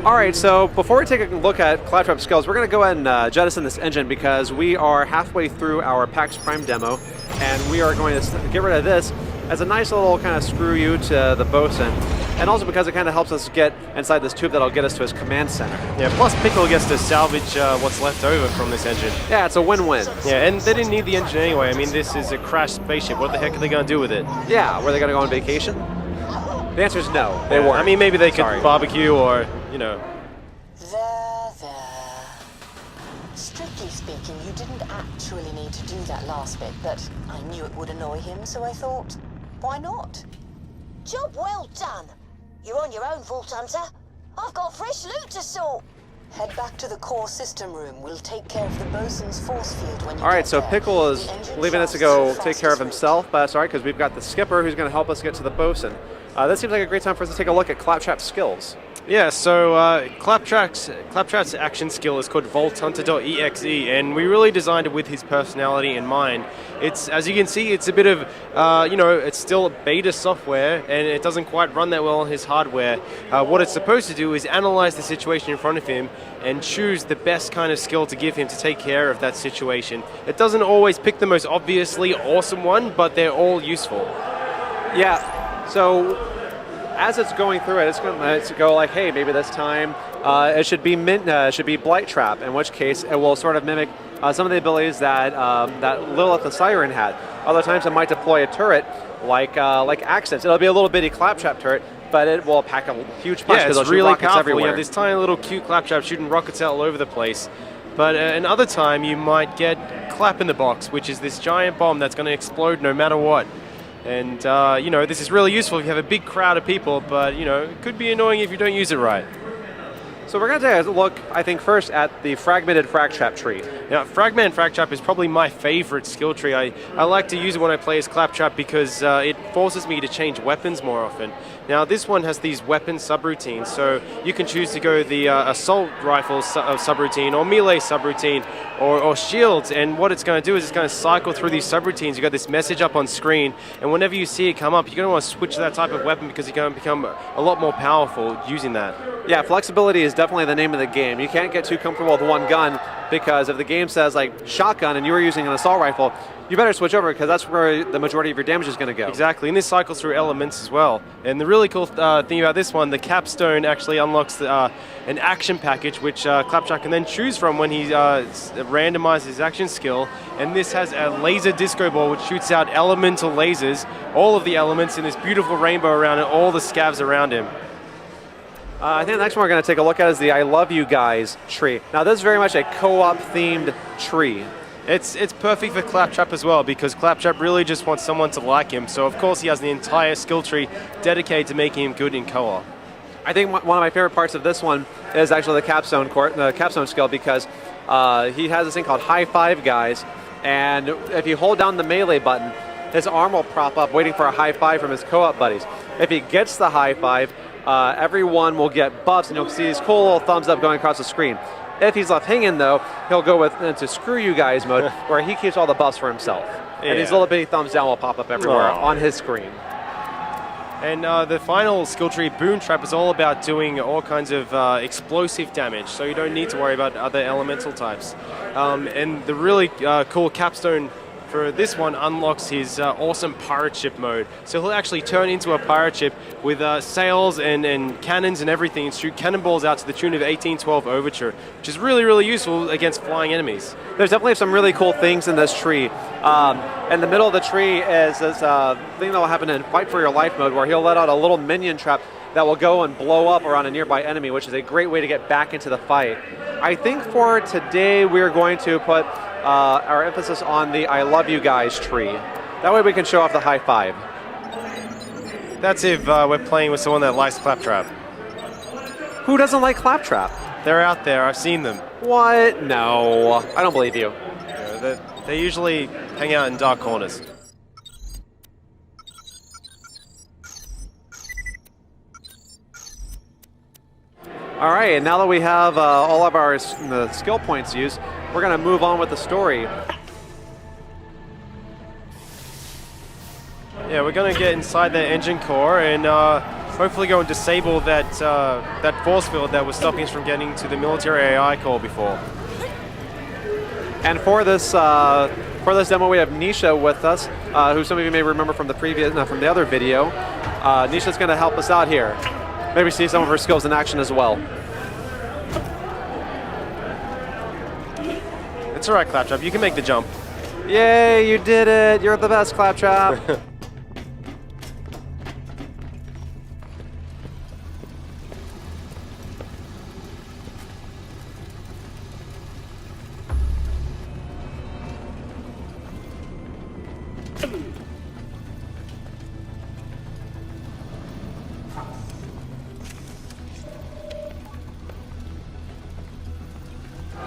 All right, so before we take a look at Claptrap skills, we're going to go ahead and jettison this engine because we are halfway through our PAX Prime demo, and we are going to get rid of this as a nice little kind of screw you to the bosun, and also because it kind of helps us get inside this tube that'll get us to his command center. Yeah, plus Pickle gets to salvage what's left over from this engine. Yeah, it's a win-win. Yeah, and they didn't need the engine anyway. I mean, this is a crashed spaceship. What the heck are they going to do with it? Yeah, were they going to go on vacation? The answer is no, they weren't. I mean, maybe they could barbecue or, you know. There. Strictly speaking, you didn't actually need to do that last bit, but I knew it would annoy him, so I thought, why not? Job well done. You're on your own, Vault Hunter. I've got fresh loot to sort. Head back to the core system room. We'll take care of the bosun's force field when you All right, get so there. Pickle is leaving us to go take care of himself, but that's all right because we've got the skipper who's going to help us get to the bosun. This seems like a great time for us to take a look at Claptrap's skills. Yeah, so Claptrap's action skill is called VaultHunter.exe, and we really designed it with his personality in mind. It's, as you can see, it's a bit of, you know, it's still beta software, and it doesn't quite run that well on his hardware. What it's supposed to do is analyze the situation in front of him and choose the best kind of skill to give him to take care of that situation. It doesn't always pick the most obviously awesome one, but they're all useful. Yeah, so as it's going through it, it's going to go like, hey, maybe this time it should be Blight Trap, in which case it will sort of mimic some of the abilities that that Lilith the Siren had. Other times it might deploy a turret like Accents. It'll be a little bitty Claptrap turret, but it will pack a huge punch because it's it'll shoot really rockets powerful. everywhere. You have this tiny little cute Claptrap shooting rockets all over the place. But another time you might get Clap in the Box, which is this giant bomb that's going to explode no matter what. And, you know, this is really useful if you have a big crowd of people, but, you know, it could be annoying if you don't use it right. So we're going to take a look, I think, first at the Fragmented Fragtrap tree. Now, Fragmented Fragtrap is probably my favorite skill tree. I like to use it when I play as Claptrap because it forces me to change weapons more often. Now, this one has these weapon subroutines, so you can choose to go the assault rifle subroutine or melee subroutine or shields, and what it's going to do is it's going to cycle through these subroutines. You've got this message up on screen, and whenever you see it come up, you're going to want to switch to that type of weapon because you're going to become a lot more powerful using that. Yeah, flexibility is definitely the name of the game. You can't get too comfortable with one gun because if the game says like shotgun and you were using an assault rifle, you better switch over because that's where the majority of your damage is going to go. Exactly, and this cycles through elements as well. And the really cool thing about this one, the capstone actually unlocks an action package which Claptrap can then choose from when he randomizes his action skill. And this has a laser disco ball which shoots out elemental lasers, all of the elements in this beautiful rainbow around it, all the scavs around him. I think the next one we're going to take a look at is the I Love You Guys tree. Now this is very much a co-op themed tree. It's perfect for Claptrap as well because Claptrap really just wants someone to like him. So of course he has the entire skill tree dedicated to making him good in co-op. I think one of my favorite parts of this one is actually the capstone skill because he has this thing called High Five Guys, and if you hold down the melee button, his arm will prop up waiting for a high five from his co-op buddies. If he gets the high five, everyone will get buffs, and you'll see these cool little thumbs up going across the screen. If he's left hanging, though, he'll go into Screw You Guys mode, where he keeps all the buffs for himself. Yeah. And these little bitty thumbs down will pop up everywhere on his screen. And the final skill tree, Boom Trap, is all about doing all kinds of explosive damage, so you don't need to worry about other elemental types. And the really cool capstone for this one unlocks his awesome pirate ship mode. So he'll actually turn into a pirate ship with sails and cannons and everything and shoot cannonballs out to the tune of 1812 Overture, which is really, really useful against flying enemies. There's definitely some really cool things in this tree. In the middle of the tree is this thing that will happen in Fight for Your Life mode where he'll let out a little minion trap that will go and blow up around a nearby enemy, which is a great way to get back into the fight. I think for today we're going to put our emphasis on the I Love You Guys tree. That way we can show off the high five. That's if we're playing with someone that likes Claptrap. Who doesn't like Claptrap? They're out there, I've seen them. What? No, I don't believe you. They usually hang out in dark corners. All right, and now that we have all of our skill points used, we're going to move on with the story. Yeah, we're going to get inside the engine core and hopefully go and disable that that force field that was stopping us from getting to the military AI core before. And for this demo, we have Nisha with us, who some of you may remember from the from the other video. Nisha's going to help us out here. Maybe see some of her skills in action as well. It's all right, Claptrap. You can make the jump. Yay! You did it. You're the best, Claptrap.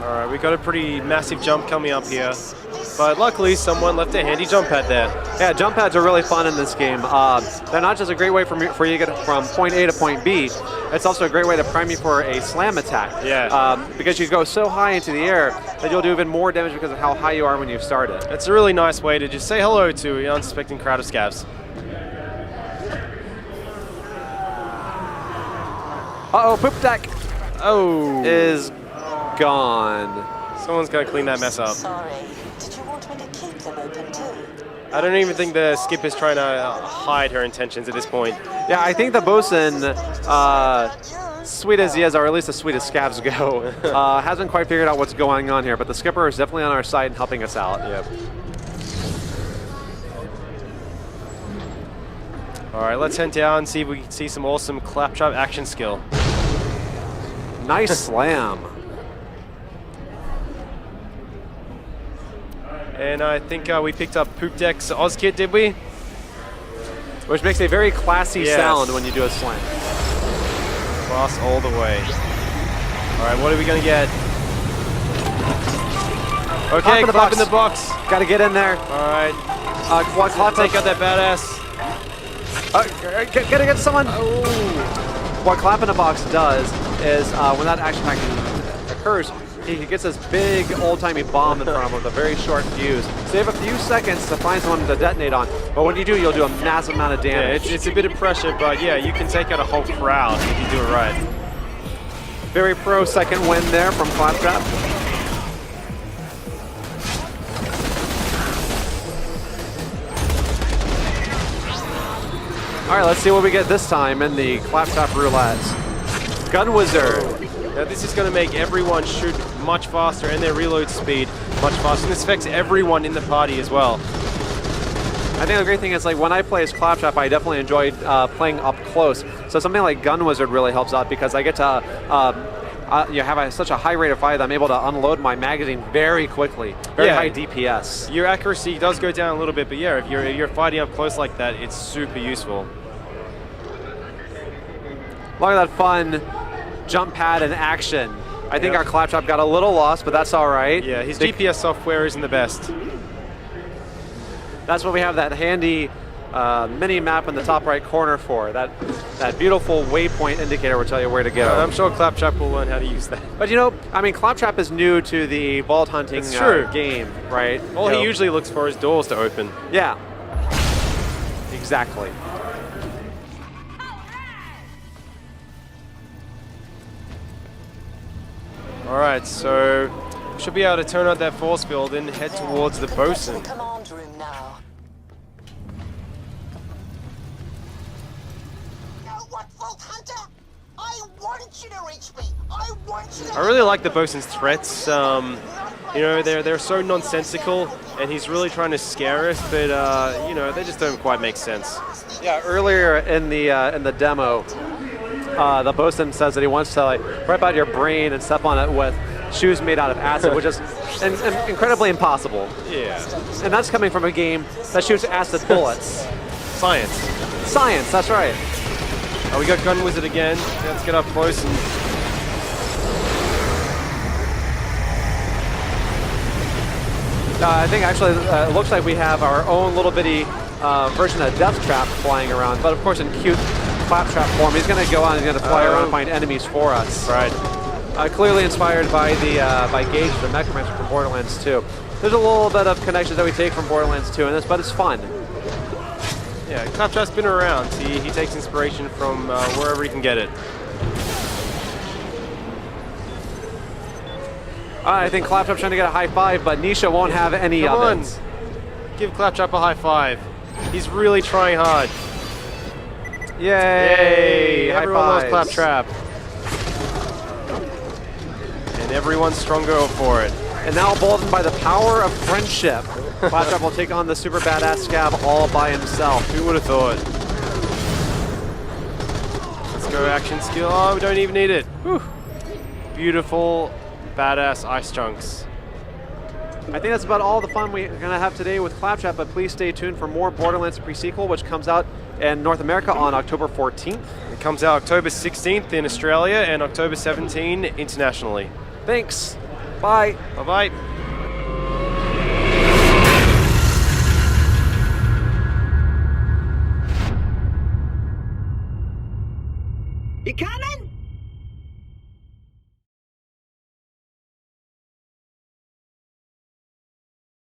Alright, we got a pretty massive jump coming up here, but luckily someone left a handy jump pad there. Yeah, jump pads are really fun in this game. They're not just a great way for you to get from point A to point B, it's also a great way to prime you for a slam attack. Yeah. Because you go so high into the air that you'll do even more damage because of how high you are when you start it. It's a really nice way to just say hello to an unsuspecting crowd of scavs. Uh-oh, poop deck Oh. is gone. Someone's got to clean that mess up. Sorry. Did you want me to keep them open too? I don't even think the skip is trying to hide her intentions at this point. Yeah, I think the bosun, sweet as he is, or at least as sweet as scavs go, hasn't quite figured out what's going on here, but the skipper is definitely on our side and helping us out. Yep. Alright, let's head down and see if we can see some awesome Claptrap action skill. Nice slam. And I think we picked up Poop Deck's Oz Kit, did we? Which makes a very classy Yes. sound when you do a slam. Class all the way. Alright, what are we going to get? Okay, in the clap box. in the box. Got to get in there. Alright, Clap take out that badass. Gotta get someone. Oh. What Clap in a Box does is when that action pack occurs, he gets this big old-timey bomb in front of him with a very short fuse. So you have a few seconds to find someone to detonate on, but when you do, you'll do a massive amount of Yeah, damage. it's a bit of pressure, but yeah, you can take out a whole crowd if you do it right. Very pro second win there from Claptrap. All right, let's see what we get this time in the Claptrap roulette. Gun Wizard. Now this is going to make everyone shoot much faster and their reload speed much faster. And this affects everyone in the party as well. I think the great thing is, like, when I play as Claptrap, I definitely enjoyed playing up close. So something like Gun Wizard really helps out because I get to have such a high rate of fire that I'm able to unload my magazine very quickly. Very high DPS. Your accuracy does go down a little bit, but yeah, if you're fighting up close like that, it's super useful. Look at that fun jump pad in action. I think our Claptrap got a little lost, but that's all right. Yeah, his GPS software isn't the best. That's what we have that handy mini map in the top right corner for. That beautiful waypoint indicator will tell you where to go. I'm sure Claptrap will learn how to use that. But you know, I mean, Claptrap is new to the vault hunting game, right? All he usually looks for is doors to open. Yeah. Exactly. Alright, so we should be able to turn out that force field and head towards the bosun. Command room now. What, Vault Hunter? I want you to reach me. I want you to... I really like the bosun's threats. You know, they're so nonsensical, and he's really trying to scare us, but you know, they just don't quite make sense. Yeah, earlier in the demo, the bosun says that he wants to like rip out your brain and step on it with shoes made out of acid, which is incredibly impossible. Yeah. And that's coming from a game that shoots acid bullets. Science. Science, that's right. Oh, we got Gun Wizard again. Let's get up close and... I think actually it looks like we have our own little bitty version of Death Trap flying around, but of course in cute Claptrap form. He's going to go on and he's going to fly around and find enemies for us. Right. Clearly inspired by by Gage, the Necromancer from Borderlands 2. There's a little bit of connections that we take from Borderlands 2 in this, but it's fun. Yeah, Claptrap's been around. He takes inspiration from wherever he can get it. I think Claptrap's trying to get a high five, but Nisha won't have any Come of on. it. Give Claptrap a high five. He's really trying hard. Yay! High Everyone loves fives. Claptrap. And everyone's stronger for it. And now emboldened by the power of friendship, Claptrap will take on the super badass Scab all by himself. Who would have thought? Let's go action skill. Oh, we don't even need it. Whew. Beautiful, badass ice chunks. I think that's about all the fun we're going to have today with Claptrap, but please stay tuned for more Borderlands Presequel, which comes out in North America on October 14th. It comes out October 16th in Australia and October 17th internationally. Thanks. Bye. Bye-bye. You coming?